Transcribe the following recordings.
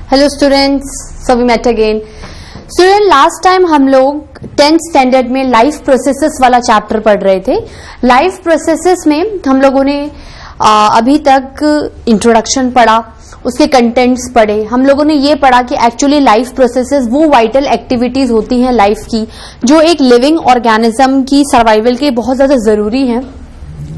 Hello students, so we met again. Student, last time हम लोग 10th standard में life processes वाला chapter पढ़ रहे थे। लाइफ प्रोसेसेस में हम लोगों ने अभी तक इंट्रोडक्शन पढ़ा, उसके कंटेंट्स पढ़े। हम लोगों ने ये पढ़ा कि एक्चुअली लाइफ प्रोसेसेस वो वाइटल एक्टिविटीज होती हैं लाइफ की, जो एक लिविंग ऑर्गेनिज्म की सर्वाइवल के बहुत ज्यादा जरूरी हैं,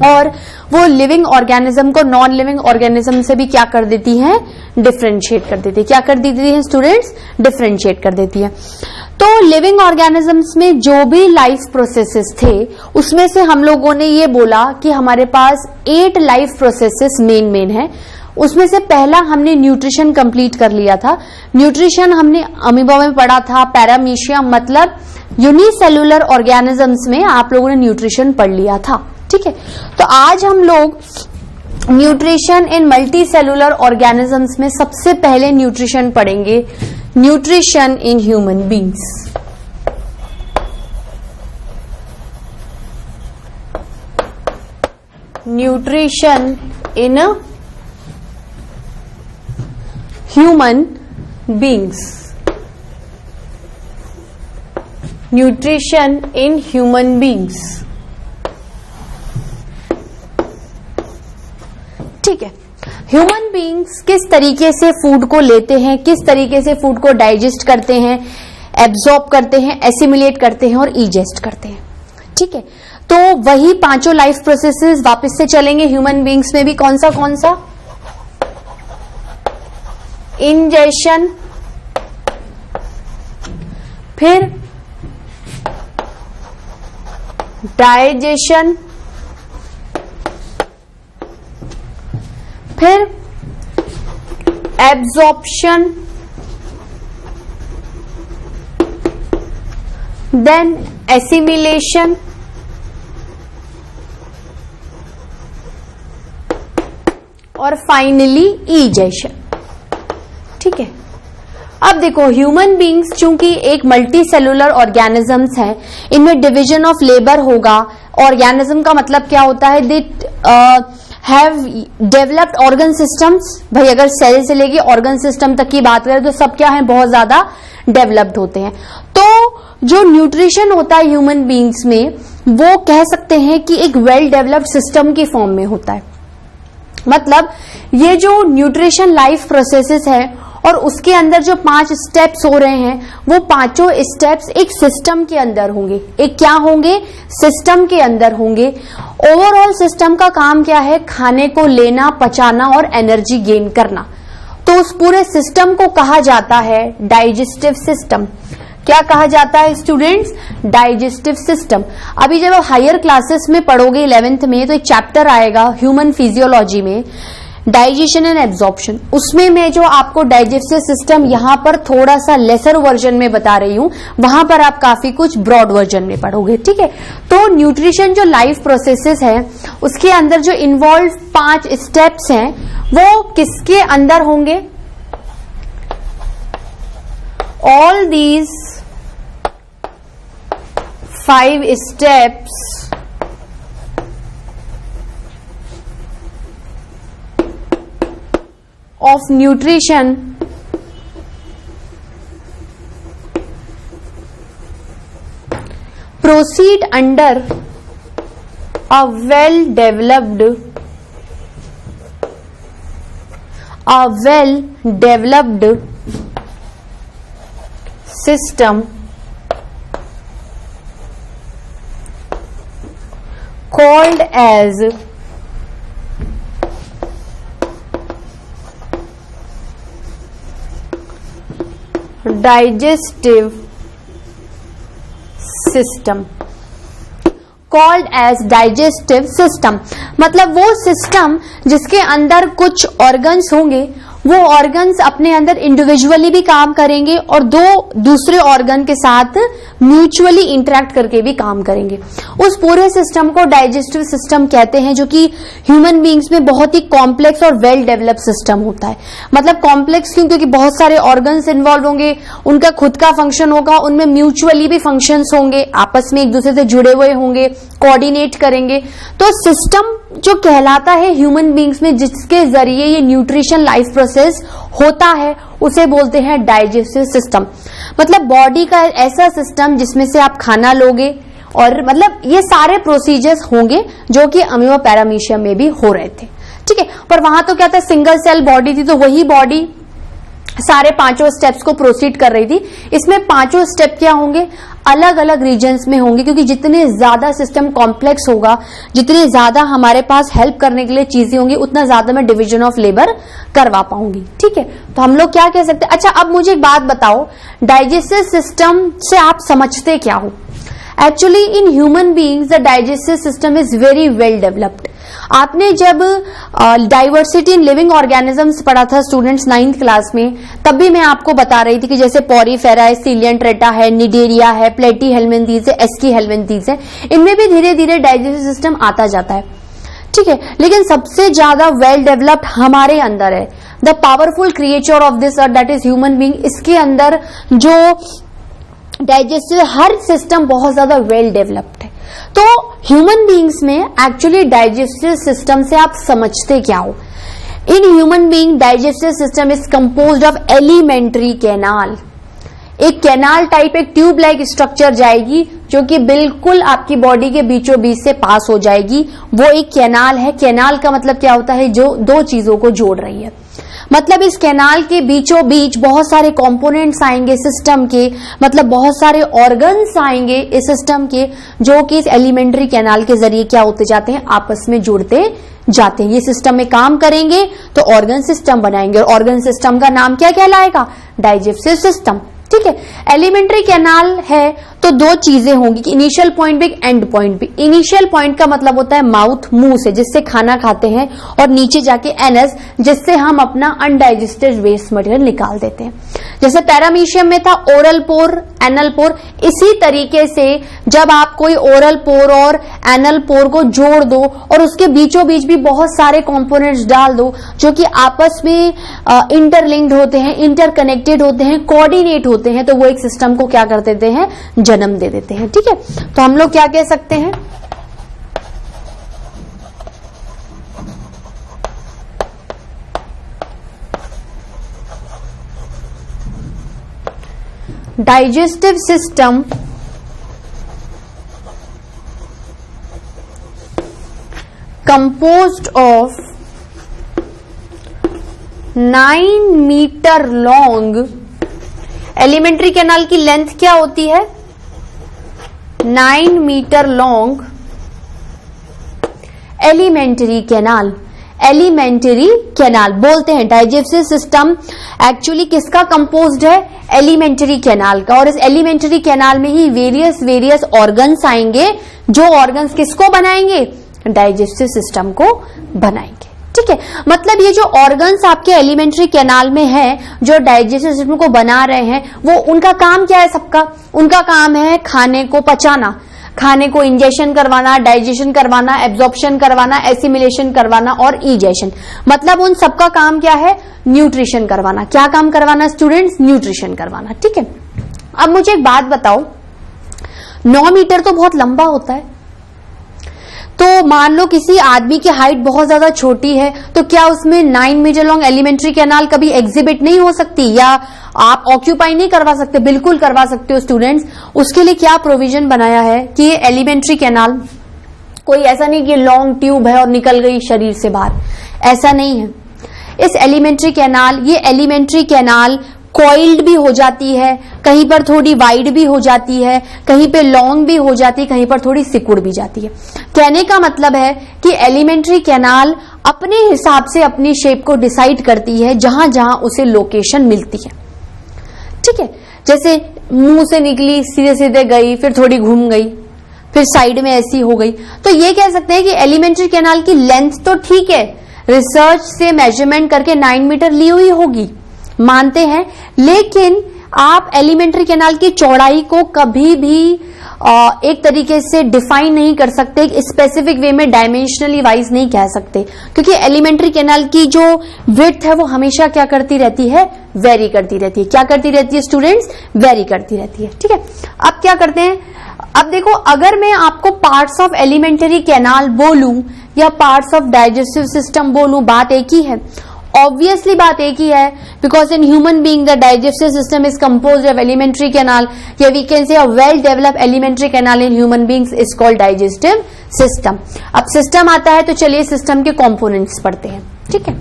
और वो लिविंग ऑर्गेनिज्म को नॉन लिविंग ऑर्गेनिज्म से भी क्या कर देती हैं, डिफरेंशिएट कर देती है। क्या कर देती है स्टूडेंट्स? डिफरेंशिएट कर देती है। तो लिविंग ऑर्गेनिजम्स में जो भी लाइफ प्रोसेसेस थे, उसमें से हम लोगों ने ये बोला कि हमारे पास 8 लाइफ प्रोसेसेस मेन है। उसमें से पहला हमने न्यूट्रिशन कंप्लीट कर लिया था। न्यूट्रिशन हमने अमीबा में पढ़ा था। पैरामीशिया मतलब यूनिसेलुलर ऑर्गेनिजम्स में आप लोगों ने न्यूट्रिशन पढ़ लिया था, ठीक है। तो आज हम लोग nutrition in multi cellular organisms में सबसे पहले न्यूट्रिशन पढ़ेंगे, nutrition in human beings. Nutrition in human beings. Nutrition in human beings, ठीक है। ह्यूमन बीइंग्स किस तरीके से फूड को लेते हैं, किस तरीके से फूड को डाइजेस्ट करते हैं, एब्जॉर्ब करते हैं, एसिमिलेट करते हैं और इजेस्ट करते हैं, ठीक है। तो वही पांचों लाइफ प्रोसेसेस वापस से चलेंगे ह्यूमन बीइंग्स में भी। कौन सा? इंजेशन, फिर डाइजेशन, फिर एब्जॉर्प्शन, देन एसिमिलेशन, और फाइनली इजेशन, ठीक है। अब देखो, ह्यूमन बीइंग्स चूंकि एक मल्टी सेलुलर ऑर्गेनिजम्स हैं, इनमें डिवीजन ऑफ लेबर होगा। ऑर्गेनिज्म का मतलब क्या होता है? They have developed organ systems. भाई अगर सेल से लेके ऑर्गन सिस्टम तक की बात करें तो सब क्या है, बहुत ज्यादा डेवलप्ड होते हैं। तो जो न्यूट्रिशन होता है ह्यूमन बीइंग्स में, वो कह सकते हैं कि एक वेल डेवलप्ड सिस्टम की फॉर्म में होता है। मतलब ये जो न्यूट्रिशन लाइफ प्रोसेसेस है और उसके अंदर जो 5 स्टेप्स हो रहे हैं, वो पांचों स्टेप्स एक सिस्टम के अंदर होंगे। एक क्या होंगे? सिस्टम के अंदर होंगे। ओवरऑल सिस्टम का काम क्या है? खाने को लेना, पचाना और एनर्जी गेन करना। तो उस पूरे सिस्टम को कहा जाता है डाइजेस्टिव सिस्टम। क्या कहा जाता है स्टूडेंट्स? Digestive system. अभी जब आप हायर क्लासेस में पढ़ोगे 11th में, तो एक चैप्टर आएगा ह्यूमन फिजियोलॉजी में, डाइजेशन एंड एब्जॉर्प्शन। उसमें मैं जो आपको डाइजेस्टिव सिस्टम यहां पर थोड़ा सा लेसर वर्जन में बता रही हूं, वहां पर आप काफी कुछ ब्रॉड वर्जन में पढ़ोगे, ठीक है। तो न्यूट्रिशन जो लाइफ प्रोसेसेस है, उसके अंदर जो इन्वॉल्व 5 स्टेप्स हैं, वो किसके अंदर होंगे? All these 5 steps of nutrition proceed under a well developed system called as digestive system. Called as digestive system मतलब वो सिस्टम जिसके अंदर कुछ ऑर्गन्स होंगे, वो ऑर्गन्स अपने अंदर इंडिविजुअली भी काम करेंगे और दूसरे ऑर्गन के साथ म्यूचुअली इंटरेक्ट करके भी काम करेंगे। उस पूरे सिस्टम को डाइजेस्टिव सिस्टम कहते हैं, जो कि ह्यूमन बीइंग्स में बहुत ही कॉम्प्लेक्स और वेल डेवलप्ड सिस्टम होता है। मतलब कॉम्प्लेक्स क्यों? क्योंकि बहुत सारे ऑर्गन्स इन्वॉल्व होंगे, उनका खुद का फंक्शन होगा, उनमें म्यूचुअली भी फंक्शंस होंगे, आपस में एक दूसरे से जुड़े हुए होंगे, कोऑर्डिनेट करेंगे। तो सिस्टम जो कहलाता है ह्यूमन बीइंग्स में, जिसके जरिए ये न्यूट्रिशन लाइफ प्रोसेस होता है उसे बोलते हैं डाइजेस्टिव सिस्टम। मतलब बॉडी का ऐसा सिस्टम जिसमें से आप खाना लोगे और मतलब ये सारे प्रोसीजर्स होंगे जो कि अमीबा पैरामीशियम में भी हो रहे थे, ठीक है। पर वहां तो क्या था, सिंगल सेल बॉडी थी, तो वही बॉडी सारे पांचों स्टेप्स को प्रोसीड कर रही थी। इसमें पांचों स्टेप क्या होंगे, अलग अलग रीजन्स में होंगे, क्योंकि जितने ज्यादा सिस्टम कॉम्प्लेक्स होगा, जितने ज्यादा हमारे पास हेल्प करने के लिए चीजें होंगी, उतना ज्यादा मैं डिवीजन ऑफ लेबर करवा पाऊंगी, ठीक है। तो हम लोग क्या कह सकते हैं। अच्छा, अब मुझे एक बात बताओ, डाइजेस्टिव सिस्टम से आप समझते क्या हो? Actually in human beings the digestive system is very well developed. आपने जब डाइवर्सिटी इन लिविंग ऑर्गेनिजम्स पढ़ा था स्टूडेंट्स 9th क्लास में, तब भी मैं आपको बता रही थी कि जैसे पॉरीफेरा है, सिलियंट्रेटा है, निडेरिया है, प्लेटी हेलमिंथीज है, एस्की हेलमिंथीज है, इनमें भी धीरे धीरे डाइजेस्टिव सिस्टम आता जाता है, ठीक है। लेकिन सबसे ज्यादा वेल डेवलप्ड हमारे अंदर है, the powerful creature of this earth that is human being. इसके अंदर जो डाइजेस्टिव हर सिस्टम बहुत ज्यादा वेल डेवलप्ड है। तो ह्यूमन बीइंग्स में एक्चुअली डाइजेस्टिव सिस्टम से आप समझते क्या हो? इन human being digestive system is composed of alimentary canal. एक कैनाल टाइप, एक ट्यूब लाइक स्ट्रक्चर जाएगी जो कि बिल्कुल आपकी बॉडी के बीचों बीच से पास हो जाएगी, वो एक कैनाल है। कैनाल का मतलब क्या होता है, जो दो चीजों को जोड़ रही है। मतलब इस कैनाल के बीचों बीच बहुत सारे कंपोनेंट्स आएंगे सिस्टम के, मतलब बहुत सारे ऑर्गन्स आएंगे इस सिस्टम के, जो कि इस एलिमेंट्री कैनाल के जरिए क्या होते जाते हैं, आपस में जुड़ते जाते हैं। ये सिस्टम में काम करेंगे तो ऑर्गन सिस्टम बनाएंगे, और ऑर्गन सिस्टम का नाम क्या कहलाएगा, डाइजेस्टिव सिस्टम, ठीक है। एलिमेंट्री कैनाल है तो दो चीजें होंगी कि इनिशियल पॉइंट भी, एंड पॉइंट भी। इनिशियल पॉइंट का मतलब होता है माउथ, मुंह से जिससे खाना खाते हैं, और नीचे जाके एनस जिससे हम अपना अनडाइजेस्टेड वेस्ट मटेरियल निकाल देते हैं। जैसे पैरामीशियम में था ओरल पोर, एनल पोर, इसी तरीके से जब आप कोई ओरल पोर और एनल पोर को जोड़ दो और उसके बीचों बीच भी बहुत सारे कंपोनेंट्स डाल दो जो कि आपस में इंटरलिंक्ड होते हैं, इंटरकनेक्टेड होते हैं, कोऑर्डिनेट होते हैं, तो वो एक सिस्टम को क्या कर देते हैं, जन्म दे देते हैं, ठीक है। तो हम लोग क्या कह सकते हैं, digestive system composed of 9 metre long. Alimentary canal की लेंथ क्या होती है, 9 metre long alimentary canal. Alimentary canal बोलते हैं डाइजेस्टिव सिस्टम एक्चुअली किसका कंपोज्ड है, एलिमेंट्री कैनाल का। और इस एलिमेंट्री कैनाल में ही वेरियस ऑर्गन्स आएंगे, जो ऑर्गन्स किसको बनाएंगे, डाइजेस्टिव सिस्टम को बनाएंगे, ठीक है। मतलब ये जो ऑर्गन्स आपके एलिमेंट्री कैनाल में है, जो डाइजेस्टिव सिस्टम को बना रहे हैं, वो उनका काम क्या है, सबका उनका काम है खाने को पचाना, खाने को इंजेक्शन करवाना, डाइजेशन करवाना, एब्जॉर्प्शन करवाना, एसिमिलेशन करवाना और इजेशन। मतलब उन सबका काम क्या है, न्यूट्रिशन करवाना। क्या काम करवाना स्टूडेंट्स, न्यूट्रिशन करवाना, ठीक है। अब मुझे एक बात बताओ, 9 मीटर तो बहुत लंबा होता है, तो मान लो किसी आदमी की हाइट बहुत ज्यादा छोटी है, तो क्या उसमें 9 मीटर लॉन्ग एलिमेंट्री कैनाल कभी एग्जिबिट नहीं हो सकती, या आप ऑक्यूपाई नहीं करवा सकते? बिल्कुल करवा सकते हो स्टूडेंट्स। उसके लिए क्या प्रोविजन बनाया है कि ये एलिमेंट्री कैनाल कोई ऐसा नहीं कि लॉन्ग ट्यूब है और निकल गई शरीर से बाहर, ऐसा नहीं है। इस एलिमेंट्री कैनाल, ये एलिमेंट्री कैनाल कॉइल्ड भी हो जाती है, कहीं पर थोड़ी वाइड भी हो जाती है, कहीं पे लॉन्ग भी हो जाती है, कहीं पर थोड़ी सिकुड़ भी जाती है। कहने का मतलब है कि एलिमेंट्री कैनाल अपने हिसाब से अपनी शेप को डिसाइड करती है जहां जहां उसे लोकेशन मिलती है, ठीक है। जैसे मुंह से निकली, सीधे सीधे गई, फिर थोड़ी घूम गई, फिर साइड में ऐसी हो गई। तो ये कह सकते हैं कि एलिमेंट्री कैनाल की लेंथ तो ठीक है, रिसर्च से मेजरमेंट करके 9 मीटर ली हुई होगी, मानते हैं, लेकिन आप एलिमेंट्री कैनाल की चौड़ाई को कभी भी एक तरीके से डिफाइन नहीं कर सकते, स्पेसिफिक वे में डायमेंशनली वाइज नहीं कह सकते, क्योंकि एलिमेंट्री कैनाल की जो विड्थ है वो हमेशा क्या करती रहती है, वेरी करती रहती है। क्या करती रहती है स्टूडेंट्स, वेरी करती रहती है, ठीक है। अब क्या करते हैं, अब देखो, अगर मैं आपको पार्ट्स ऑफ एलिमेंट्री कैनाल बोलूं या पार्ट्स ऑफ डाइजेस्टिव सिस्टम बोलूं, बात एक ही है। ऑब्वियसली बात एक ही है, because in human being the digestive system is composed of alimentary canal, या we can say a well developed alimentary canal in human beings is called digestive system. अब सिस्टम आता है तो चलिए सिस्टम के कंपोनेंट्स पढ़ते हैं, ठीक है।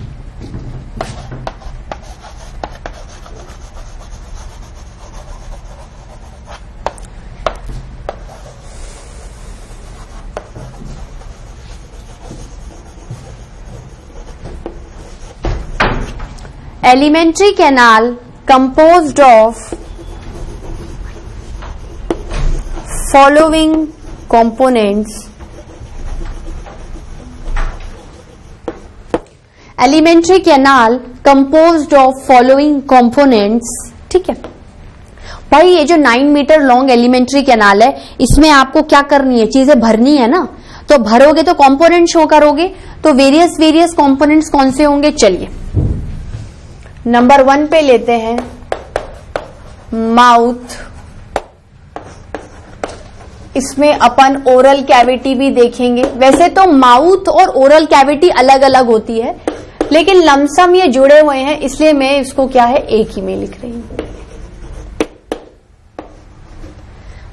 Alimentary canal composed of following components. Alimentary canal composed of following components, ठीक है भाई। ये जो 9 मीटर लॉन्ग एलिमेंट्री कैनाल है, इसमें आपको क्या करनी है, चीजें भरनी है ना, तो भरोगे तो कंपोनेंट शो करोगे। तो वेरियस कंपोनेंट्स कौन से होंगे, चलिए नंबर 1 पे लेते हैं माउथ। इसमें अपन ओरल कैविटी भी देखेंगे। वैसे तो माउथ और ओरल कैविटी अलग अलग होती है, लेकिन लमसम ये जुड़े हुए हैं, इसलिए मैं इसको क्या है एक ही में लिख रही हूं।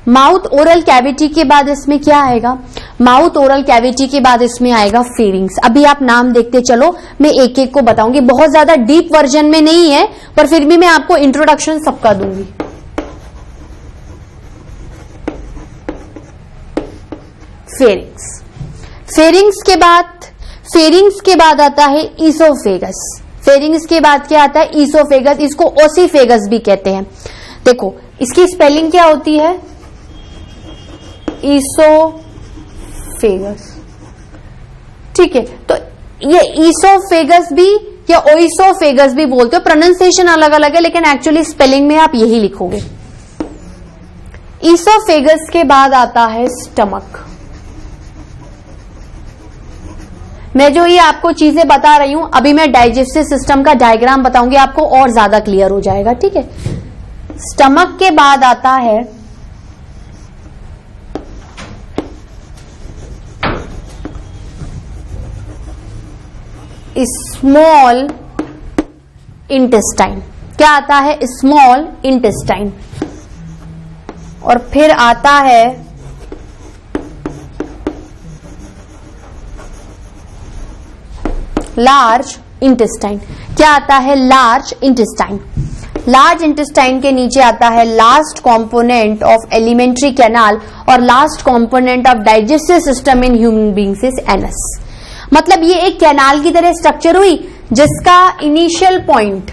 माउथ ओरल कैविटी के बाद इसमें क्या आएगा, माउथ ओरल कैविटी के बाद इसमें आएगा फेरिंग्स। अभी आप नाम देखते चलो, मैं एक एक को बताऊंगी, बहुत ज्यादा डीप वर्जन में नहीं है, पर फिर भी मैं आपको इंट्रोडक्शन सबका दूंगी। फेरिंग्स, फेरिंग्स के बाद आता है ईसोफेगस। फेरिंग्स के बाद क्या आता है, ईसोफेगस। इसको ओसीफेगस भी कहते हैं। देखो इसकी स्पेलिंग क्या होती है, ईसोफेगस, ठीक है। तो ये ईसोफेगस भी या ओइसोफेगस भी बोलते हो, प्रोनाउंसिएशन अलग अलग है, लेकिन एक्चुअली स्पेलिंग में आप यही लिखोगे। ईसोफेगस के बाद आता है स्टमक। मैं जो ये आपको चीजें बता रही हूं, अभी मैं डाइजेस्टिव सिस्टम का डायग्राम बताऊंगी, आपको और ज्यादा क्लियर हो जाएगा, ठीक है। स्टमक के बाद आता है स्मॉल इंटेस्टाइन। क्या आता है, स्मॉल इंटेस्टाइन। और फिर आता है लार्ज इंटेस्टाइन। क्या आता है, लार्ज इंटेस्टाइन। लार्ज इंटेस्टाइन के नीचे आता है last component of alimentary canal और last component of digestive system in human beings is anus. मतलब ये एक कैनाल की तरह स्ट्रक्चर हुई, जिसका इनिशियल पॉइंट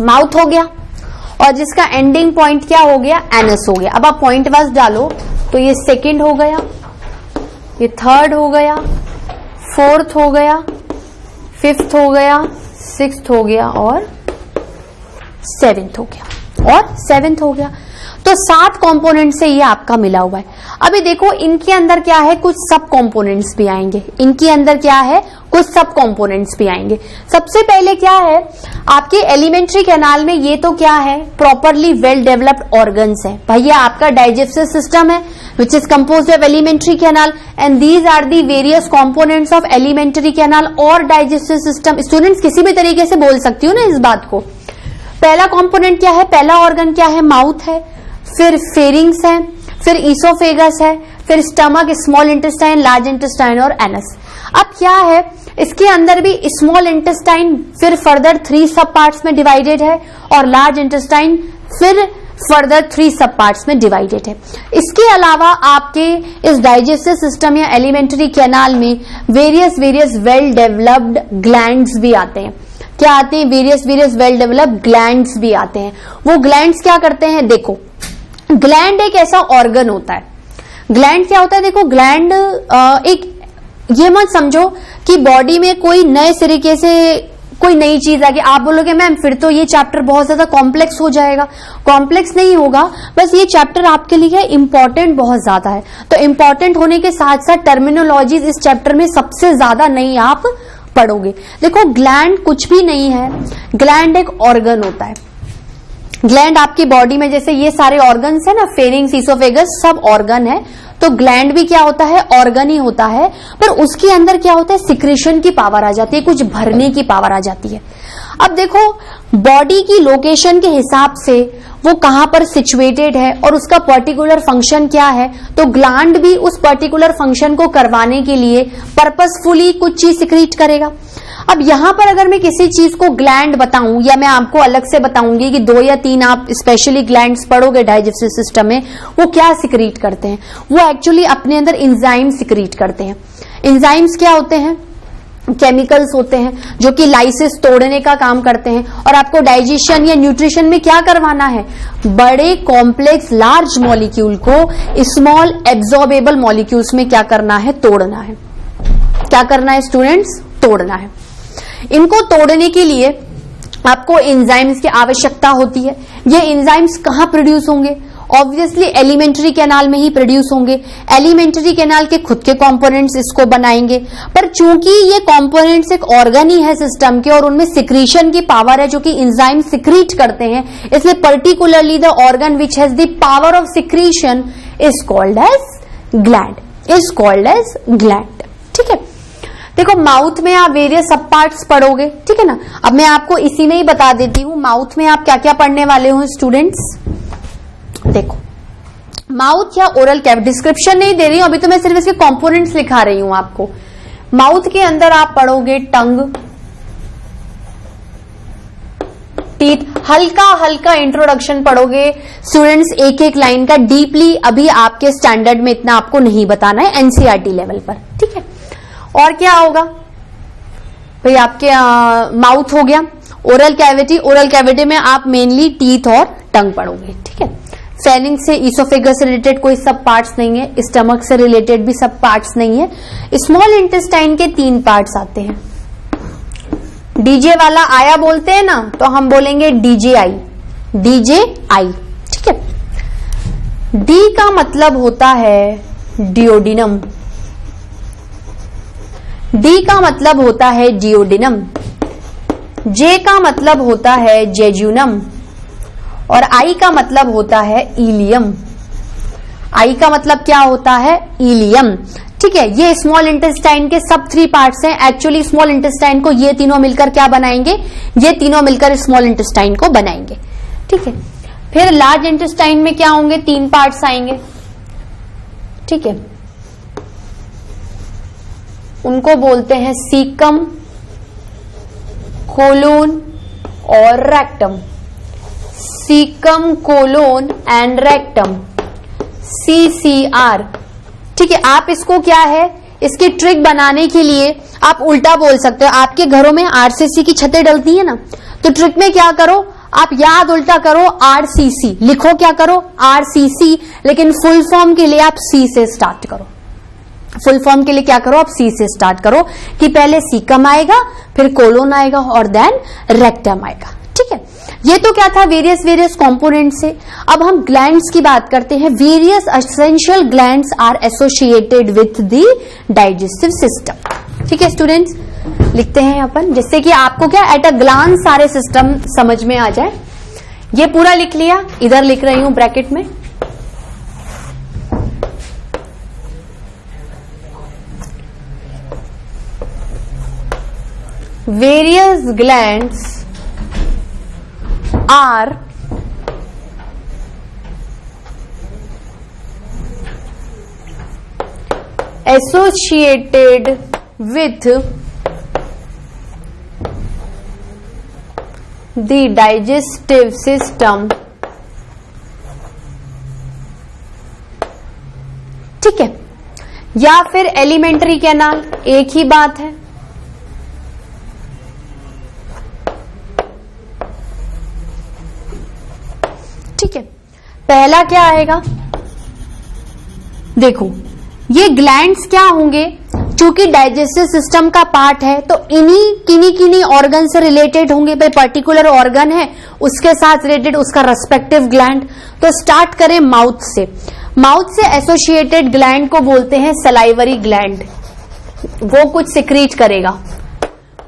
माउथ हो गया और जिसका एंडिंग पॉइंट क्या हो गया, एनस हो गया। अब आप पॉइंट वाइज डालो तो ये सेकंड हो गया, ये थर्ड हो गया, फोर्थ हो गया, फिफ्थ हो गया, सिक्स्थ हो गया और सेवेंथ हो गया। तो 7 कंपोनेंट से ये आपका मिला हुआ है। अभी देखो इनके अंदर क्या है, कुछ सब कंपोनेंट्स भी आएंगे। सबसे पहले क्या है, आपके एलिमेंट्री कैनाल में ये तो क्या है, प्रॉपरली वेल डेवलप्ड ऑर्गन्स है। भैया आपका डाइजेस्टिव सिस्टम है which is composed of alimentary canal and these are the various components of alimentary canal और डाइजेस्टिव सिस्टम। स्टूडेंट्स किसी भी तरीके से बोल सकती हो ना इस बात को। पहला कंपोनेंट क्या है, पहला ऑर्गन क्या है, माउथ है, फिर फेरिंग्स है, फिर ईसोफेगस है, फिर stomach, small intestine, large intestine और एनस। अब क्या है, इसके अंदर भी स्मॉल इंटेस्टाइन फिर फर्दर 3 सब पार्ट्स में डिवाइडेड है और लार्ज इंटेस्टाइन फिर फर्दर 3 सब पार्ट्स में डिवाइडेड है। इसके अलावा आपके इस डाइजेस्टिव सिस्टम या एलिमेंट्री कैनाल में वेरियस वेल डेवलप्ड ग्लैंड्स भी आते हैं। क्या आते हैं, वेरियस वेल डेवलप्ड ग्लैंड्स भी आते हैं। वो ग्लैंड्स क्या करते हैं, देखो ग्लैंड एक ऐसा ऑर्गन होता है। ग्लैंड क्या होता है, देखो ग्लैंड एक, ये मत समझो कि बॉडी में कोई नए तरीके से कोई नई चीज आ गई। आप बोलोगे मैम फिर तो ये चैप्टर बहुत ज्यादा कॉम्प्लेक्स हो जाएगा। कॉम्प्लेक्स नहीं होगा, बस ये चैप्टर आपके लिए इंपॉर्टेंट बहुत ज्यादा है। तो इंपॉर्टेंट होने के साथ साथ टर्मिनोलॉजीज इस चैप्टर में सबसे ज्यादा नहीं आप पढ़ोगे। देखो ग्लैंड कुछ भी नहीं है, ग्लैंड एक ऑर्गन होता है। ग्लैंड आपकी बॉडी में जैसे ये सारे ऑर्गन्स है ना, फेरिंग्स, ईसोफेगस सब ऑर्गन है। तो ग्लैंड भी क्या होता है, ऑर्गन ही होता है, पर उसके अंदर क्या होता है, सिक्रेशन की पावर आ जाती है, कुछ भरने की पावर आ जाती है। अब देखो बॉडी की लोकेशन के हिसाब से वो कहां पर सिचुएटेड है और उसका पर्टिकुलर फंक्शन क्या है, तो ग्लैंड भी उस पर्टिकुलर फंक्शन को करवाने के लिए पर्पसफुली कुछ चीज सिक्रीट करेगा। अब यहां पर अगर मैं किसी चीज को ग्लैंड बताऊं या मैं आपको अलग से बताऊंगी कि 2 या 3 आप स्पेशली ग्लैंड्स पढ़ोगे डाइजेस्टिव सिस्टम में, वो क्या सिक्रीट करते हैं, वो एक्चुअली अपने अंदर एंजाइम सिक्रीट करते हैं। एंजाइम्स क्या होते हैं, केमिकल्स होते हैं जो कि लाइसिस तोड़ने का काम करते हैं, और आपको डाइजेशन या न्यूट्रिशन में क्या करवाना है, बड़े कॉम्प्लेक्स लार्ज मॉलिक्यूल को स्मॉल एब्जॉर्बेबल मॉलिक्यूल्स में क्या करना है, तोड़ना है। क्या करना है स्टूडेंट्स, तोड़ना है। इनको तोड़ने के लिए आपको एंजाइम्स की आवश्यकता होती है। ये एंजाइम्स कहां प्रोड्यूस होंगे, ऑब्वियसली एलिमेंट्री कैनाल में ही प्रोड्यूस होंगे। एलिमेंट्री कैनाल के खुद के कंपोनेंट्स इसको बनाएंगे, पर चूंकि ये कंपोनेंट्स एक ऑर्गन ही है सिस्टम के और उनमें सिक्रीशन की पावर है जो कि एंजाइम सिक्रीट करते हैं, इसलिए particularly the organ which has the power of secretion is called as gland, is called as gland. ठीक है, देखो माउथ में आप वेरियस सब पार्ट्स पढ़ोगे, ठीक है ना। अब मैं आपको इसी में ही बता देती हूं माउथ में आप क्या क्या पढ़ने वाले हो स्टूडेंट्स। देखो माउथ या ओरल कैविटी, डिस्क्रिप्शन नहीं दे रही हूं अभी, तो मैं सिर्फ इसके कंपोनेंट्स लिखा रही हूं आपको। माउथ के अंदर आप पढ़ोगे टंग, टीथ, हल्का हल्का इंट्रोडक्शन पढ़ोगे स्टूडेंट्स, एक एक लाइन का, डीपली अभी आपके स्टैंडर्ड में इतना आपको नहीं बताना है, एनसीईआरटी लेवल पर, ठीक है। और क्या होगा भाई, आपके माउथ हो गया, ओरल कैविटी, ओरल कैविटी में आप मेनली टीथ और टंग पढ़ोगे, ठीक है। फेनिंक्स से, इसोफेगस से रिलेटेड कोई सब पार्ट्स नहीं है, स्टमक से रिलेटेड भी सब पार्ट्स नहीं है। स्मॉल इंटेस्टाइन के 3 पार्ट्स आते हैं। डीजे वाला आया बोलते हैं ना, तो हम बोलेंगे डीजेआई, डीजेआई, ठीक है। डी का मतलब होता है डियोडिनम, डी का मतलब होता है डियोडिनम, जे का मतलब होता है जेजुनम, और आई का मतलब होता है इलियम। आई का मतलब क्या होता है, इलियम, ठीक है। ये स्मॉल इंटेस्टाइन के सब 3 पार्ट्स हैं। एक्चुअली स्मॉल इंटेस्टाइन को ये तीनों मिलकर क्या बनाएंगे, ये तीनों मिलकर स्मॉल इंटेस्टाइन को बनाएंगे, ठीक है। फिर लार्ज इंटेस्टाइन में क्या होंगे, 3 पार्ट्स आएंगे, ठीक है। उनको बोलते हैं सीकम, कोलोन और rectum, caecum, colon and rectum, CCR, ठीक है। आप इसको क्या है, इसकी ट्रिक बनाने के लिए आप उल्टा बोल सकते हो। आपके घरों में RCC की छतें डलती है ना, तो ट्रिक में क्या करो, आप याद उल्टा करो, RCC लिखो, क्या करो, RCC, लेकिन फुल फॉर्म के लिए आप C से स्टार्ट करो। फुल फॉर्म के लिए क्या करो, आप C से स्टार्ट करो कि पहले सीकम आएगा, फिर कोलोन आएगा और देन रेक्टम आएगा, ठीक है। ये तो क्या था, वेरियस कंपोनेंट से। अब हम ग्लैंड्स की बात करते हैं। Various essential glands are associated with the digestive system, ठीक है स्टूडेंट्स। लिखते हैं अपन, जिससे कि आपको क्या एट अ ग्लांस सारे सिस्टम समझ में आ जाए। ये पूरा लिख लिया, इधर लिख रही हूं ब्रैकेट में। Various glands are associated with the digestive system, ठीक है, या फिर एलिमेंट्री कैनाल, एक ही बात है। ठीक है, पहला क्या आएगा, देखो ये ग्लैंड्स क्या होंगे, चूंकि डाइजेस्टिव सिस्टम का पार्ट है तो इन्हीं किन्हीं ऑर्गन से रिलेटेड होंगे। भाई पर्टिकुलर ऑर्गन है, उसके साथ रिलेटेड उसका रेस्पेक्टिव ग्लैंड। तो स्टार्ट करें माउथ से। माउथ से एसोसिएटेड ग्लैंड को बोलते हैं सलाइवरी ग्लैंड। वो कुछ सिक्रीट करेगा,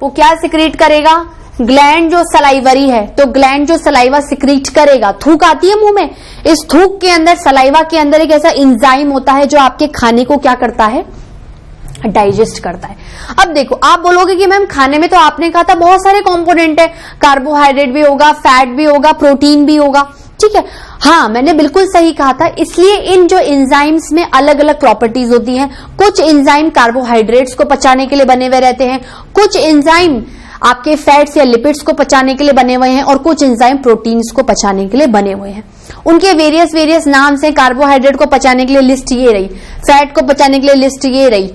वो क्या सिक्रीट करेगा, ग्लैंड जो सलाइवरी है, तो ग्लैंड जो सलाइवा सिक्रीट करेगा, थूक आती है मुंह में, इस थूक के अंदर, सलाइवा के अंदर एक ऐसा एंजाइम होता है जो आपके खाने को क्या करता है, डाइजेस्ट करता है। अब देखो, आप बोलोगे कि मैम खाने में तो आपने कहा था बहुत सारे कंपोनेंट है, कार्बोहाइड्रेट भी होगा, फैट भी होगा, प्रोटीन भी होगा, ठीक है। हाँ, मैंने बिल्कुल सही कहा था। इसलिए इन जो एंजाइम्स में अलग अलग प्रॉपर्टीज होती हैं। कुछ एंजाइम कार्बोहाइड्रेट्स को पचाने के लिए बने हुए रहते हैं, कुछ एंजाइम आपके फैट्स या लिपिड्स को पचाने के लिए बने हुए हैं, और कुछ एंजाइम प्रोटीन्स को पचाने के लिए बने हुए हैं। उनके वेरियस नाम से, कार्बोहाइड्रेट को पचाने के लिए लिस्ट ये रही, फैट को पचाने के लिए लिस्ट ये रही,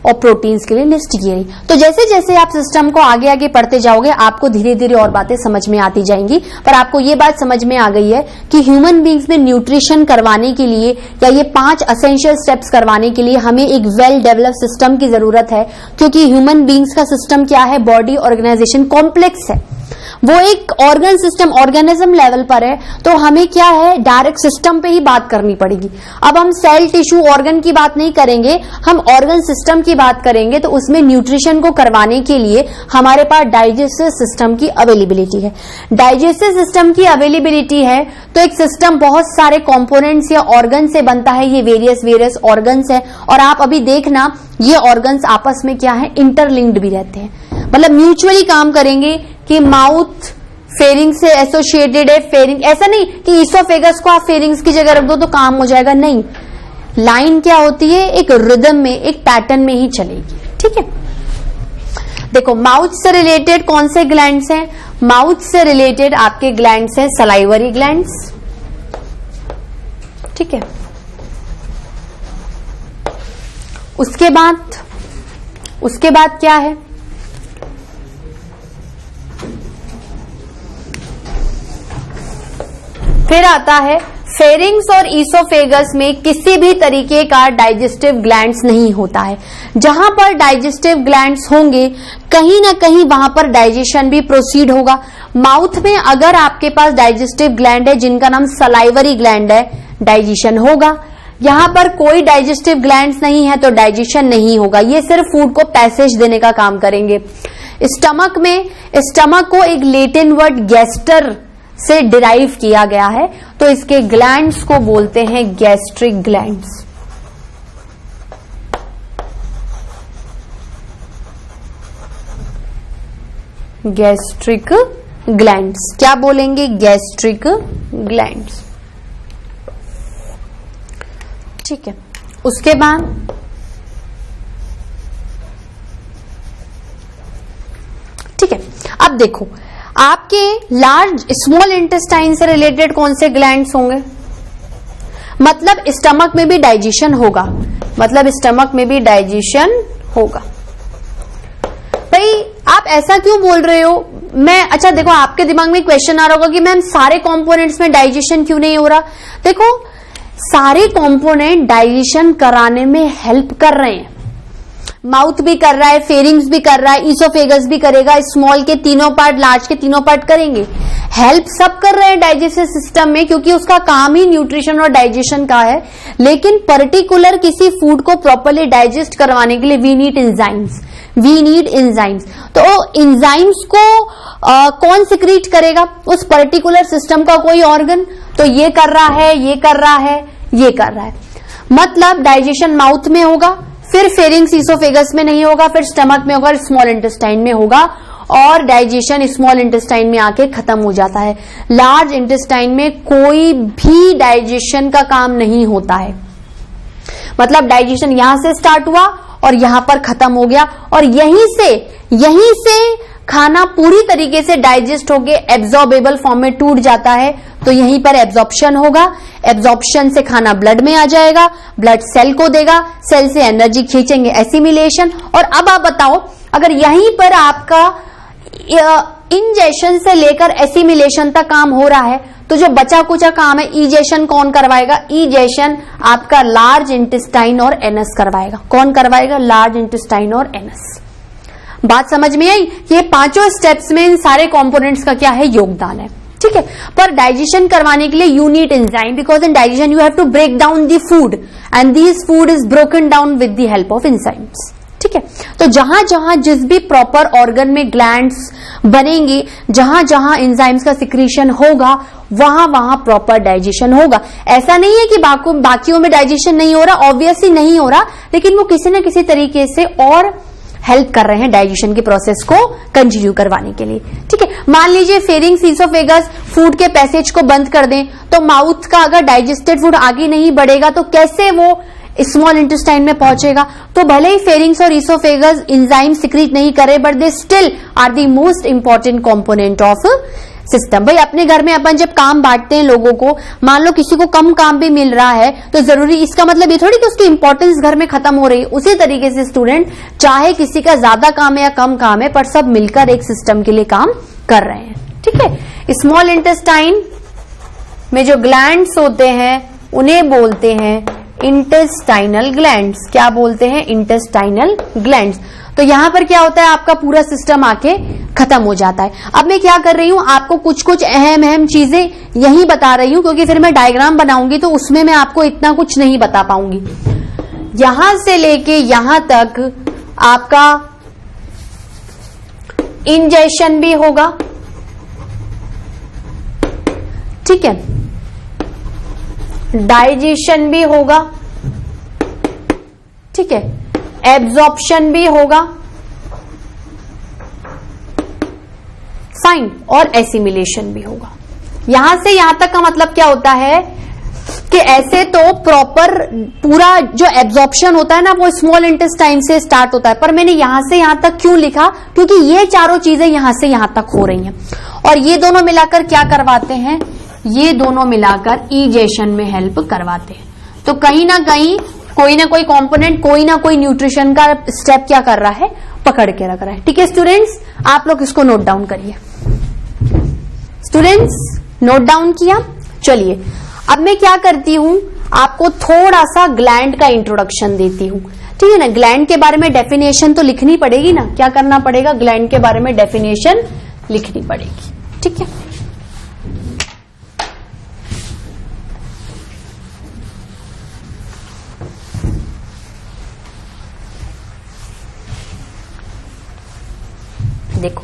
और प्रोटीन्स के लिए लिस्ट ये रही। तो जैसे जैसे आप सिस्टम को आगे आगे पढ़ते जाओगे, आपको धीरे धीरे और बातें समझ में आती जाएंगी। पर आपको ये बात समझ में आ गई है कि ह्यूमन बींग्स में न्यूट्रिशन करवाने के लिए, या ये 5 असेंशियल स्टेप्स करवाने के लिए हमें एक वेल डेवलप सिस्टम की जरूरत है। क्योंकि ह्यूमन बींग्स का सिस्टम क्या है, बॉडी ऑर्गेनाइजेशन कॉम्प्लेक्स है, वो एक ऑर्गन सिस्टम, ऑर्गेनिज्म लेवल पर है। तो हमें क्या है, डायरेक्ट सिस्टम पे ही बात करनी पड़ेगी। अब हम सेल, टिश्यू, ऑर्गन की बात नहीं करेंगे, हम ऑर्गन सिस्टम की बात करेंगे। तो उसमें न्यूट्रिशन को करवाने के लिए हमारे पास डाइजेस्टिव सिस्टम की अवेलेबिलिटी है। डाइजेस्टिव सिस्टम की अवेलेबिलिटी है तो एक सिस्टम बहुत सारे कंपोनेंट्स या ऑर्गन से बनता है। ये वेरियस ऑर्गन्स है, और आप अभी देखना ये ऑर्गन्स आपस में क्या है, इंटरलिंक्ड भी रहते हैं, मतलब म्यूचुअली काम करेंगे। कि माउथ फेरिंग से एसोसिएटेड है, फेरिंग ऐसा नहीं कि ईसोफेगस को आप फेरिंग्स की जगह रख दो तो काम हो जाएगा, नहीं। लाइन क्या होती है, एक रिदम में, एक पैटर्न में ही चलेगी, ठीक है। देखो, माउथ से रिलेटेड कौन से ग्लैंड्स हैं, माउथ से रिलेटेड आपके ग्लैंड्स हैं सलाइवरी ग्लैंड्स, ठीक है। उसके बाद क्या है, फिर आता है फेरिंग्स और ईसोफेगस में किसी भी तरीके का डाइजेस्टिव ग्लैंड्स नहीं होता है। जहां पर डाइजेस्टिव ग्लैंड्स होंगे कहीं ना कहीं वहां पर डाइजेशन भी प्रोसीड होगा। माउथ में अगर आपके पास डाइजेस्टिव ग्लैंड है जिनका नाम सलाइवरी ग्लैंड है, डाइजेशन होगा। यहां पर कोई डाइजेस्टिव ग्लैंड्स नहीं है तो डाइजेशन नहीं होगा, ये सिर्फ फूड को पैसेज देने का काम करेंगे। स्टमक में, स्टमक को एक लैटिन वर्ड गैस्टर से डिराइव किया गया है, तो इसके ग्लैंड्स को बोलते हैं गैस्ट्रिक ग्लैंड्स। गैस्ट्रिक ग्लैंड्स क्या बोलेंगे, गैस्ट्रिक ग्लैंड्स, ठीक है। उसके बाद ठीक है, अब देखो आपके लार्ज स्मॉल इंटेस्टाइन से रिलेटेड कौन से ग्लैंड्स होंगे, मतलब स्टमक में भी डाइजेशन होगा, मतलब स्टमक में भी डाइजेशन होगा। भाई आप ऐसा क्यों बोल रहे हो, मैं अच्छा देखो आपके दिमाग में क्वेश्चन आ रहा होगा कि मैम सारे कंपोनेंट्स में डाइजेशन क्यों नहीं हो रहा। देखो सारे कंपोनेंट डाइजेशन कराने में हेल्प कर रहे हैं, माउथ भी कर रहा है, फेरिंग्स भी कर रहा है, ईसोफेगस भी करेगा, स्मॉल के तीनों पार्ट, लार्ज के तीनों पार्ट करेंगे, हेल्प सब कर रहे हैं डाइजेस्टिव सिस्टम में, क्योंकि उसका काम ही न्यूट्रिशन और डाइजेशन का है। लेकिन पर्टिकुलर किसी फूड को प्रॉपरली डाइजेस्ट करवाने के लिए we need enzymes, we need enzymes. तो एंजाइम्स को कौन सिक्रीट करेगा, उस पर्टिकुलर सिस्टम का कोई ऑर्गन, तो ये कर रहा है, ये कर रहा है, ये कर रहा है। मतलब डाइजेशन माउथ में होगा, फिर फेरिंग्स ईसोफेगस में नहीं होगा, फिर स्टमक में होगा, स्मॉल इंटेस्टाइन में होगा, और डाइजेशन स्मॉल इंटेस्टाइन में आके खत्म हो जाता है। लार्ज इंटेस्टाइन में कोई भी डाइजेशन का काम नहीं होता है, मतलब डाइजेशन यहां से स्टार्ट हुआ और यहां पर खत्म हो गया, और यहीं से खाना पूरी तरीके से डाइजेस्ट होके एब्जॉर्बेबल फॉर्म में टूट जाता है। तो यहीं पर एब्जॉर्प्शन होगा, एब्जॉर्प्शन से खाना ब्लड में आ जाएगा, ब्लड सेल को देगा, सेल से एनर्जी खींचेंगे, एसिमिलेशन। और अब आप बताओ अगर यहीं पर आपका इंजेशन से लेकर एसिमिलेशन तक काम हो रहा है, तो जो बचा कुचा काम है इजेशन कौन करवाएगा, इजेशन आपका लार्ज इंटेस्टाइन और एनस करवाएगा। कौन करवाएगा, लार्ज इंटेस्टाइन और एनस। बात समझ में आई, ये पांचों स्टेप्स में इन सारे कंपोनेंट्स का क्या है, योगदान है, ठीक है। पर डाइजेशन करवाने के लिए you need enzyme, because in digestion you have to break down the food and this food is broken down with the help of enzymes, ठीक है। ठीक है। तो जहां जहां जिस भी प्रॉपर ऑर्गन में ग्लैंड्स बनेंगे, जहां जहां एंजाइम्स का सिक्रीशन होगा, वहां वहां प्रॉपर डाइजेशन होगा। ऐसा नहीं है कि बाकियों में डाइजेशन नहीं हो रहा, ऑब्वियसली नहीं हो रहा, लेकिन वो किसी न किसी तरीके से और हेल्प कर रहे हैं डाइजेशन की प्रोसेस को कंटिन्यू करवाने के लिए। ठीक है, मान लीजिए फेरिंग्स, ईसोफेगस फूड के पैसेज को बंद कर दें, तो माउथ का अगर डाइजेस्टेड फूड आगे नहीं बढ़ेगा तो कैसे वो स्मॉल इंटेस्टाइन में पहुंचेगा। तो भले ही फेरिंग्स और ईसोफेगस एंजाइम सिक्रीट नहीं करे, but they still are the most important component of system. भाई अपने घर में अपन जब काम बांटते हैं लोगों को, मान लो किसी को कम काम भी मिल रहा है, तो जरूरी इसका मतलब ये थोड़ी कि उसकी इंपॉर्टेंस घर में खत्म हो रही है। उसी तरीके से स्टूडेंट, चाहे किसी का ज्यादा काम है या कम काम है, पर सब मिलकर एक सिस्टम के लिए काम कर रहे हैं। ठीक है, स्मॉल इंटेस्टाइन में जो ग्लैंड्स होते हैं उन्हें बोलते हैं इंटेस्टाइनल ग्लैंड्स। क्या बोलते हैं? Intestinal glands. तो यहां पर क्या होता है, आपका पूरा सिस्टम आके खत्म हो जाता है। अब मैं क्या कर रही हूं, आपको कुछ कुछ अहम चीजें यही बता रही हूं, क्योंकि फिर मैं डायग्राम बनाऊंगी तो उसमें मैं आपको इतना कुछ नहीं बता पाऊंगी। यहां से लेके यहां तक आपका इंजेशन भी होगा, ठीक है, डाइजेशन भी होगा, ठीक है, एब्जॉर्प्शन भी होगा, फाइन, और एसिमिलेशन भी होगा। यहां से यहां तक का मतलब क्या होता है कि ऐसे तो प्रॉपर पूरा जो एब्जॉर्प्शन होता है ना, वो स्मॉल इंटेस्टाइन से स्टार्ट होता है, पर मैंने यहां से यहां तक क्यों लिखा, क्योंकि ये चारों चीजें यहां से यहां तक हो रही हैं, और ये दोनों मिलाकर क्या करवाते हैं, ये दोनों मिलाकर इजेशन में हेल्प करवाते हैं। तो कहीं ना कहीं कोई ना कोई कंपोनेंट, कोई ना कोई न्यूट्रिशन का स्टेप क्या कर रहा है, पकड़ के रख रहा है। ठीक है स्टूडेंट्स, आप लोग इसको नोट डाउन करिए। स्टूडेंट्स नोट डाउन किया? चलिए अब मैं क्या करती हूं, आपको थोड़ा सा ग्लैंड का इंट्रोडक्शन देती हूं। ठीक है ना, ग्लैंड के बारे में डेफिनेशन तो लिखनी पड़ेगी ना, क्या करना पड़ेगा, ग्लैंड के बारे में डेफिनेशन लिखनी पड़ेगी। ठीक है, देखो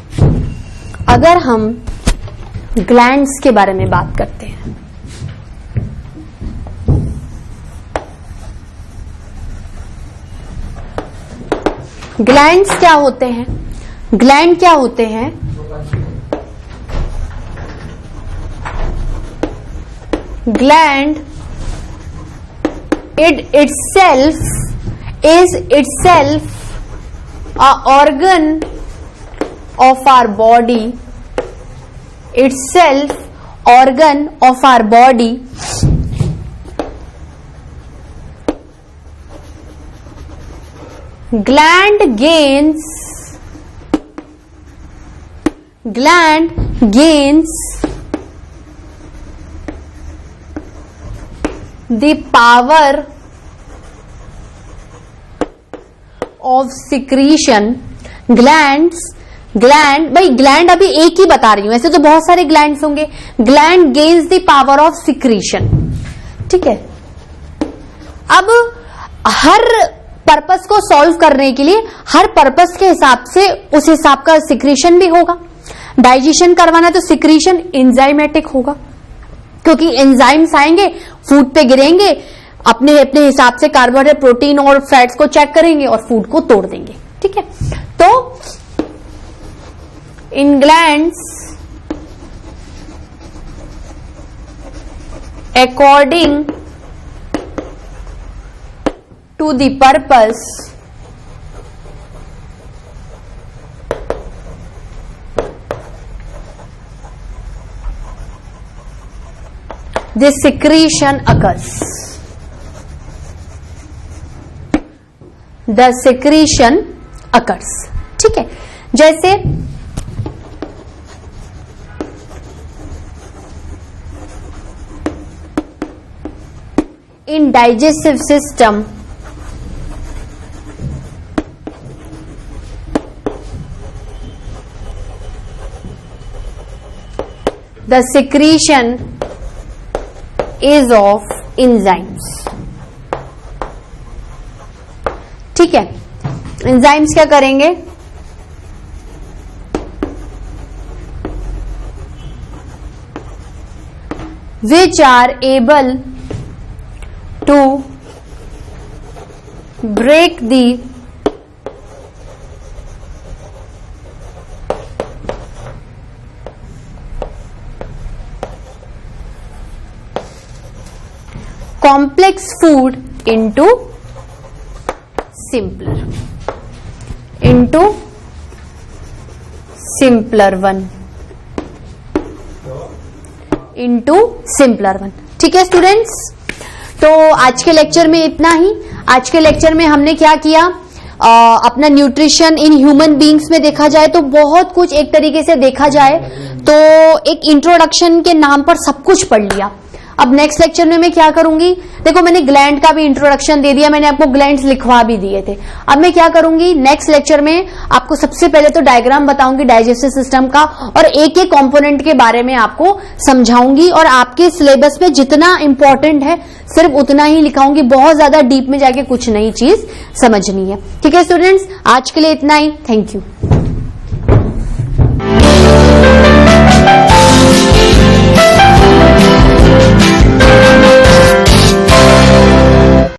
अगर हम ग्लैंड्स के बारे में बात करते हैं, ग्लैंड्स क्या होते हैं, ग्लैंड क्या होते हैं, gland it itself is itself a organ of our body, itself organ of our body, gland gains the power of secretion। Gland भाई ग्लैंड अभी एक ही बता रही हूं, ऐसे तो बहुत सारे ग्लैंड्स होंगे। Gland gains the power of secretion. ठीक है, अब हर पर्पस को सॉल्व करने के लिए हर पर्पस के हिसाब से उस हिसाब का सिक्रीशन भी होगा। डाइजेशन करवाना तो सिक्रीशन एंजाइमेटिक होगा, क्योंकि एंजाइम्स आएंगे, फूड पे गिरेंगे, अपने अपने हिसाब से कार्बोहाइड्रेट, प्रोटीन और फैट्स को चेक करेंगे और फूड को तोड़ देंगे। ठीक है, तो in glands according to the purpose the secretion occurs, the secretion occurs। ठीक है, जैसे in digestive system the secretion is of enzymes। ठीक है, एंजाइम्स क्या करेंगे, which are able to break the complex food into simpler one। ठीक है students, तो आज के लेक्चर में इतना ही। आज के लेक्चर में हमने क्या किया, अपना न्यूट्रिशन इन ह्यूमन बींग्स में देखा जाए तो बहुत कुछ, एक तरीके से देखा जाए तो एक इंट्रोडक्शन के नाम पर सब कुछ पढ़ लिया। अब नेक्स्ट लेक्चर में मैं क्या करूंगी, देखो मैंने ग्लैंड का भी इंट्रोडक्शन दे दिया, मैंने आपको ग्लैंड्स लिखवा भी दिए थे। अब मैं क्या करूंगी, नेक्स्ट लेक्चर में आपको सबसे पहले तो डायग्राम बताऊंगी डाइजेस्टिव सिस्टम का, और एक एक कंपोनेंट के बारे में आपको समझाऊंगी, और आपके सिलेबस में जितना इंपॉर्टेंट है सिर्फ उतना ही लिखाऊंगी, बहुत ज्यादा डीप में जाके कुछ नई चीज समझनी है। ठीक है स्टूडेंट्स, आज के लिए इतना ही। Thank you.